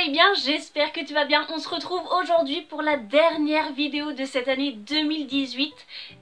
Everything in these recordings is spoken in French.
ailles bien, j'espère que tu vas bien. On se retrouve aujourd'hui pour la dernière vidéo de cette année 2018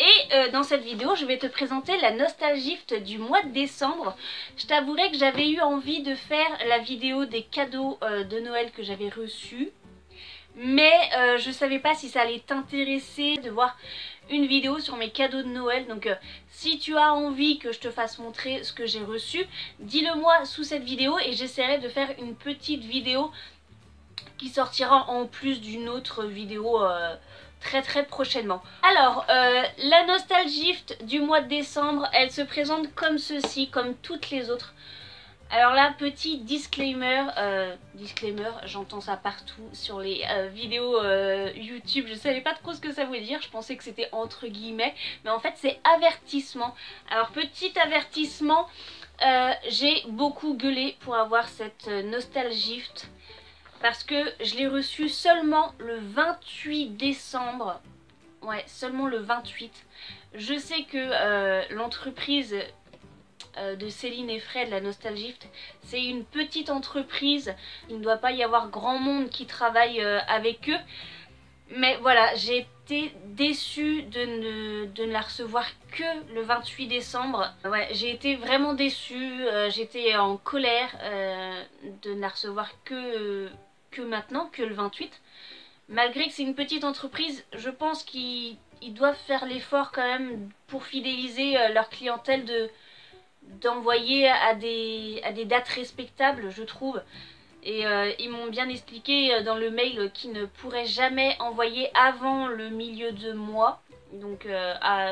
et dans cette vidéo je vais te présenter la Nostalgift du mois de décembre. Je t'avouerai que j'avais eu envie de faire la vidéo des cadeaux de Noël que j'avais reçus, mais je savais pas si ça allait t'intéresser de voir une vidéo sur mes cadeaux de Noël. Donc si tu as envie que je te fasse montrer ce que j'ai reçu, dis-le moi sous cette vidéo et j'essaierai de faire une petite vidéo qui sortira en plus d'une autre vidéo très prochainement. Alors la Nostalgift du mois de décembre, elle se présente comme ceci, comme toutes les autres. Alors là, petit disclaimer, j'entends ça partout sur les vidéos YouTube, je savais pas trop ce que ça voulait dire, je pensais que c'était entre guillemets, mais en fait c'est avertissement. Alors petit avertissement, j'ai beaucoup gueulé pour avoir cette Nostalgift parce que je l'ai reçue seulement le 28 décembre, ouais seulement le 28. Je sais que l'entreprise de Céline et Fred, la Nostalgift, c'est une petite entreprise, il ne doit pas y avoir grand monde qui travaille avec eux, mais voilà, j'ai été déçue de ne la recevoir que le 28 décembre. Ouais, j'ai été vraiment déçue, j'étais en colère de ne la recevoir que maintenant, que le 28. Malgré que c'est une petite entreprise, je pense qu'ils doivent faire l'effort quand même pour fidéliser leur clientèle d'envoyer à des dates respectables, je trouve. Et ils m'ont bien expliqué dans le mail qu'ils ne pourraient jamais envoyer avant le milieu de mois, donc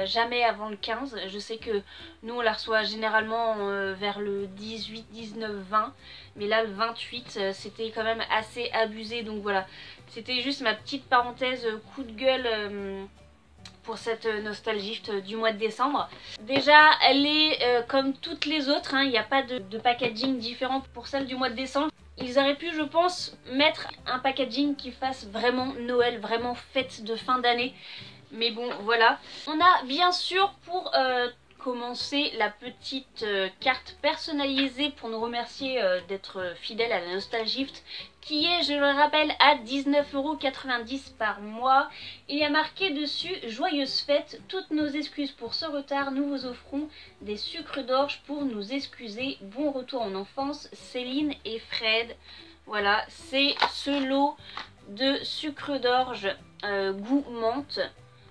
jamais avant le 15. Je sais que nous on la reçoit généralement vers le 18, 19, 20, mais là le 28 c'était quand même assez abusé, donc voilà. C'était juste ma petite parenthèse coup de gueule pour cette Nostalgift du mois de décembre. Déjà elle est comme toutes les autres, hein, il n'y a pas de packaging différent pour celle du mois de décembre. Ils auraient pu, je pense, mettre un packaging qui fasse vraiment Noël, vraiment fête de fin d'année. Mais bon, voilà. On a bien sûr pour commencer la petite carte personnalisée pour nous remercier d'être fidèles à la Nostalgift, qui est, je le rappelle, à 19,90 € par mois. Il y a marqué dessus « Joyeuses fêtes, toutes nos excuses pour ce retard, nous vous offrons des sucres d'orge pour nous excuser. Bon retour en enfance, Céline et Fred ». Voilà, c'est ce lot de sucre d'orge goût menthe.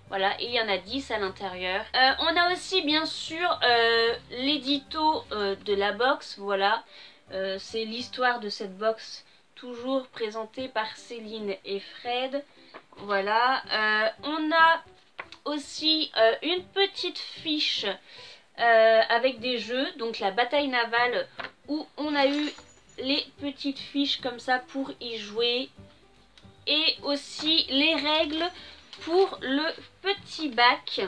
Voilà, et il y en a 10 à l'intérieur. On a aussi bien sûr l'édito de la box, voilà. C'est l'histoire de cette box, toujours présentée par Céline et Fred. Voilà, on a aussi une petite fiche avec des jeux, donc la bataille navale, où on a eu les petites fiches comme ça pour y jouer. Et aussi les règles pour le petit bac.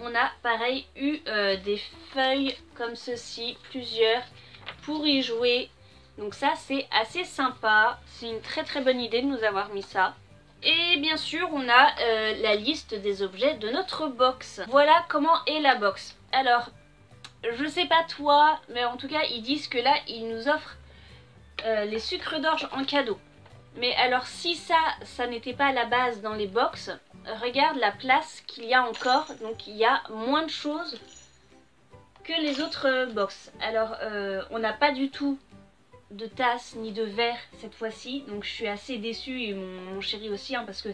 On a pareil eu des feuilles comme ceci, plusieurs, pour y jouer. Donc ça c'est assez sympa, c'est une très bonne idée de nous avoir mis ça. Et bien sûr on a la liste des objets de notre box. Voilà comment est la box. Alors je sais pas toi, mais en tout cas ils disent que là ils nous offrent les sucres d'orge en cadeau. Mais alors si ça n'était pas à la base dans les box, regarde la place qu'il y a encore. Donc il y a moins de choses que les autres box. Alors on n'a pas du tout de tasse ni de verre cette fois-ci, donc je suis assez déçue, et mon chéri aussi, hein, parce que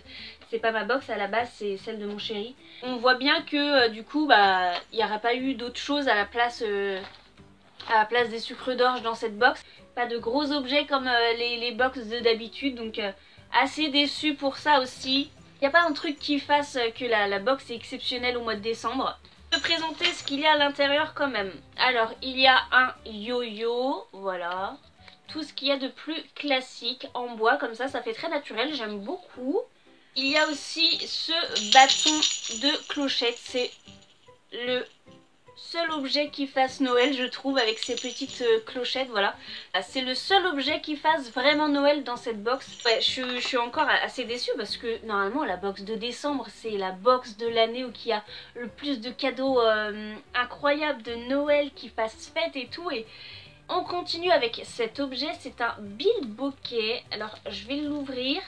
c'est pas ma box à la base, c'est celle de mon chéri. On voit bien que du coup bah il n'y aurait pas eu d'autres choses à la place des sucres d'orge dans cette box. Pas de gros objets comme les box de d'habitude, donc assez déçue pour ça aussi. Il n'y a pas un truc qui fasse que la box est exceptionnelle au mois de décembre. Je vais te présenter ce qu'il y a à l'intérieur quand même. Alors il y a un yo-yo, voilà. Tout ce qu'il y a de plus classique en bois, comme ça fait très naturel, j'aime beaucoup. Il y a aussi ce bâton de clochette, c'est le seul objet qui fasse Noël je trouve, avec ces petites clochettes, voilà. C'est le seul objet qui fasse vraiment Noël dans cette box. Ouais, je suis encore assez déçue parce que normalement la box de décembre c'est la box de l'année où il y a le plus de cadeaux incroyables de Noël qui fassent fête et tout, et On continue avec cet objet, c'est un bilboquet. Alors je vais l'ouvrir.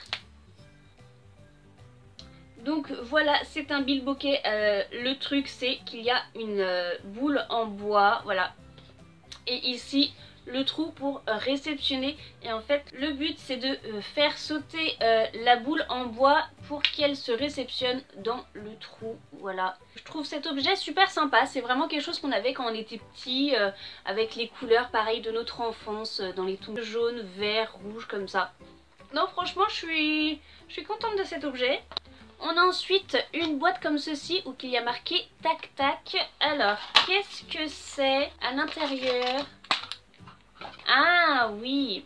Donc voilà, c'est un bilboquet. Le truc c'est qu'il y a une boule en bois, voilà. Et ici le trou pour réceptionner. Et en fait le but c'est de faire sauter la boule en bois pour qu'elle se réceptionne dans le trou, voilà. Je trouve cet objet super sympa, c'est vraiment quelque chose qu'on avait quand on était petit, avec les couleurs pareilles de notre enfance, dans les tons jaune, vert, rouge comme ça. Non franchement je suis contente de cet objet. On a ensuite une boîte comme ceci où il y a marqué tac tac. Alors qu'est-ce que c'est à l'intérieur? Ah oui.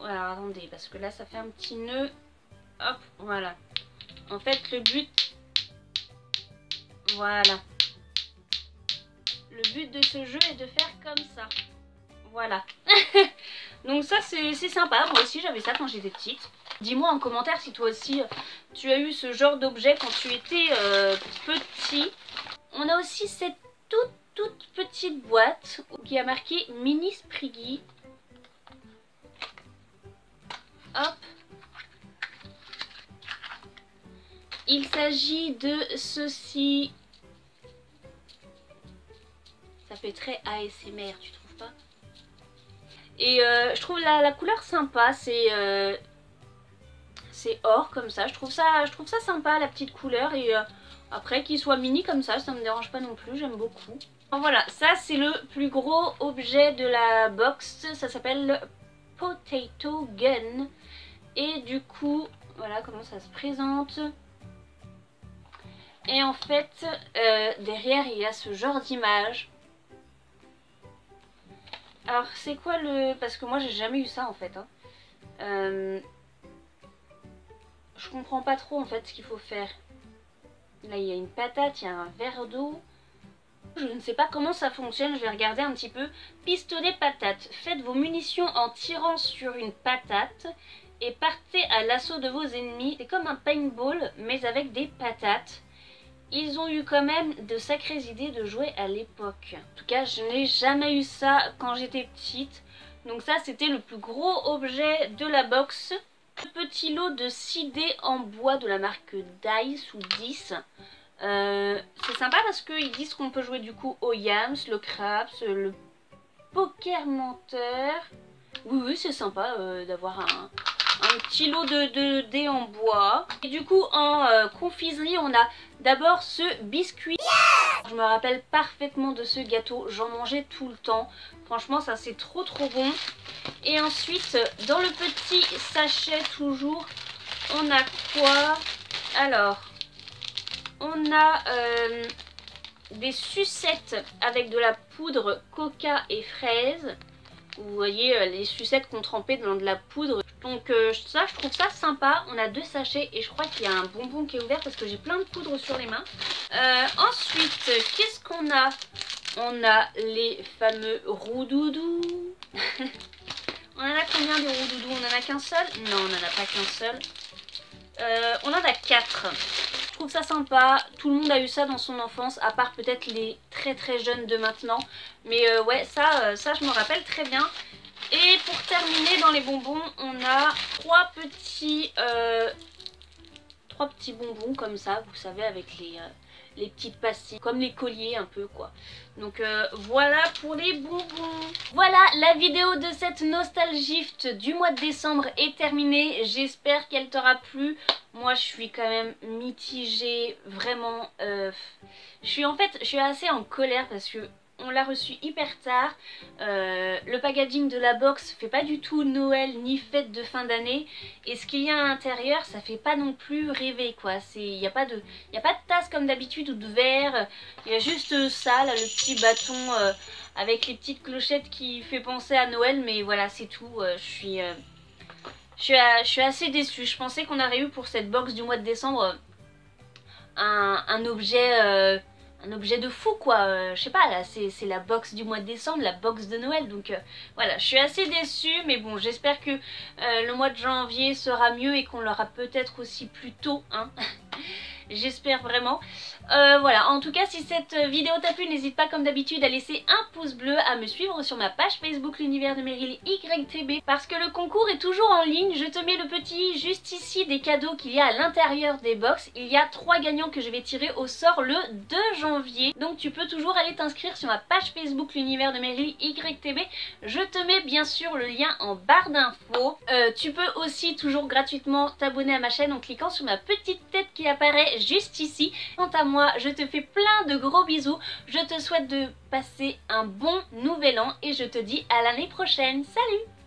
Alors attendez, parce que là ça fait un petit nœud. Hop, voilà. En fait le but... Voilà. Le but de ce jeu est de faire comme ça. Voilà. Donc ça c'est sympa, moi aussi j'avais ça quand j'étais petite. Dis-moi en commentaire si toi aussi tu as eu ce genre d'objet quand tu étais petit. On a aussi cette toute petite boîte qui a marqué Mini Spriggy. Hop. Il s'agit de ceci. Ça fait très ASMR, tu trouves pas? Et je trouve la couleur sympa, c'est or comme ça. Je trouve ça sympa la petite couleur. Et après qu'il soit mini comme ça me dérange pas non plus, j'aime beaucoup. Voilà, ça c'est le plus gros objet de la box. Ça s'appelle le Potato Gun. Et du coup, voilà comment ça se présente. Et en fait, derrière il y a ce genre d'image. Alors c'est quoi le... Parce que moi j'ai jamais eu ça en fait. Hein. Je comprends pas trop en fait ce qu'il faut faire. Là il y a une patate, il y a un verre d'eau. Je ne sais pas comment ça fonctionne, je vais regarder un petit peu. Pistolet patate. Faites vos munitions en tirant sur une patate et partez à l'assaut de vos ennemis. C'est comme un paintball mais avec des patates. Ils ont eu quand même de sacrées idées de jouer à l'époque. En tout cas, je n'ai jamais eu ça quand j'étais petite. Donc ça, c'était le plus gros objet de la box. Le petit lot de 6 dés en bois de la marque Dice ou 10. C'est sympa parce qu'ils disent qu'on peut jouer du coup au Yams, le Craps, le Poker Menteur. Oui, c'est sympa d'avoir un petit lot de dés en bois. Et du coup en confiserie on a d'abord ce biscuit. Je me rappelle parfaitement de ce gâteau, j'en mangeais tout le temps. Franchement ça c'est trop bon. Et ensuite dans le petit sachet toujours on a quoi? Alors on a des sucettes avec de la poudre coca et fraise. Vous voyez les sucettes qu'on trempait dans de la poudre. Donc ça je trouve ça sympa. On a 2 sachets et je crois qu'il y a un bonbon qui est ouvert parce que j'ai plein de poudre sur les mains. Ensuite qu'est-ce qu'on a? On a les fameux roudoudous. On en a combien des roudoudous? On en a qu'un seul? Non on n'en a pas qu'un seul. On en a 4. Je trouve ça sympa, tout le monde a eu ça dans son enfance, à part peut-être les très jeunes de maintenant. Mais ouais, ça je me rappelle très bien. Et pour terminer dans les bonbons, on a 3 petits bonbons comme ça, vous savez, avec les petites pastilles, comme les colliers un peu quoi. Donc voilà pour les bonbons. Voilà, la vidéo de cette nostalgift du mois de décembre est terminée. J'espère qu'elle t'aura plu. Moi je suis quand même mitigée, vraiment. Je suis assez en colère parce que on l'a reçu hyper tard. Le packaging de la box fait pas du tout Noël ni fête de fin d'année. Et ce qu'il y a à l'intérieur, ça fait pas non plus rêver quoi. Il n'y a pas de tasse comme d'habitude ou de verre. Il y a juste ça, là, le petit bâton avec les petites clochettes qui fait penser à Noël. Mais voilà, c'est tout. Je suis assez déçue. Je pensais qu'on aurait eu pour cette box du mois de décembre un objet de fou quoi, je sais pas, là c'est la box du mois de décembre, la box de Noël, donc voilà, je suis assez déçue, mais bon, j'espère que le mois de janvier sera mieux et qu'on l'aura peut-être aussi plus tôt, hein. j'espère vraiment. Voilà, en tout cas si cette vidéo t'a plu, n'hésite pas comme d'habitude à laisser un pouce bleu, à me suivre sur ma page Facebook l'univers de Meryl YTB, parce que le concours est toujours en ligne. Je te mets le petit juste ici des cadeaux qu'il y a à l'intérieur des box. Il y a 3 gagnants que je vais tirer au sort le 2 janvier, donc tu peux toujours aller t'inscrire sur ma page Facebook l'univers de Meryl YTB. Je te mets bien sûr le lien en barre d'infos. Tu peux aussi toujours gratuitement t'abonner à ma chaîne en cliquant sur ma petite tête qui apparaît juste ici. Quant à moi, je te fais plein de gros bisous. Je te souhaite de passer un bon nouvel an et je te dis à l'année prochaine. Salut!